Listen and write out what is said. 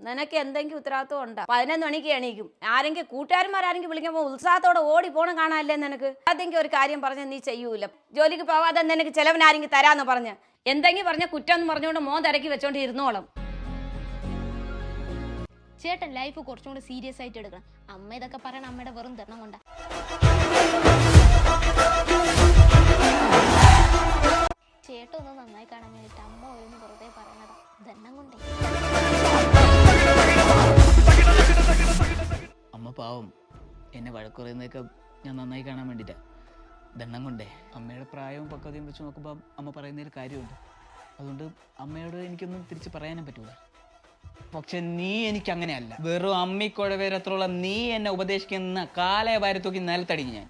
നിനക്ക് എന്തെങ്കിലും ഉത്തരവാദിത്വം ഉണ്ടോ? 11 മണിക്ക് എണീക്കും. ആരെങ്കിലും കൂട്ടുകാരന്മാരാരെങ്കിലും വിളിക്കുമ്പോൾ ഉത്സാഹത്തോടെ ഓടി പോണം കാണാനല്ലേ നിനക്ക്? അതെങ്കിൽ ഒരു കാര്യം പറഞ്ഞ നീ ചെയ്യൂല. ജോലിക്ക് പോവാതെ നിനക്ക് ചെലവിനാരെങ്കിലും തരാന്ന് പറഞ്ഞ് എന്തെങ്കിലും പറഞ്ഞ കുറ്റം എന്ന് പറഞ്ഞുകൊണ്ട് മോൻ തിരക്കി വെച്ചോണ്ട് ഇരുന്നോളം. ചേട്ടൻ ലൈഫ് കുറച്ചും കൂടി സീരിയസ് ആയിട്ട് എടുക്കണം. അമ്മ ഇതൊക്കെ പറയണ അമ്മയുടെ വെറും തരണം കൊണ്ടാ. ചേട്ടൻ ഒന്ന് നന്നായി കാണാൻ വേണ്ടിട്ട് അമ്മ ഓരോന്ന് വെറുതെ പറയണതാ. ധനം കൊണ്ടേ. അമ്മ പാവം എന്നെ വഴക്കുറയുന്നതൊക്കെ ഞാൻ നന്നായി കാണാൻ വേണ്ടിയിട്ടാ. ദണ്ണം കൊണ്ടേ. അമ്മയുടെ പ്രായവും പക്വതയും വെച്ച് നോക്കുമ്പോൾ അമ്മ പറയുന്നതിൽ കാര്യമുണ്ട്. അതുകൊണ്ട് അമ്മയോട് എനിക്കൊന്നും തിരിച്ച് പറയാനും പറ്റൂല. പക്ഷെ നീ എനിക്ക് അങ്ങനെയല്ല. വെറും അമ്മിക്കുഴവേരത്തുള്ള നീ എന്നെ ഉപദേശിക്കുന്ന കാലയ ഭാരത്തൂക്കി നിലത്തടിഞ്ഞ് ഞാൻ.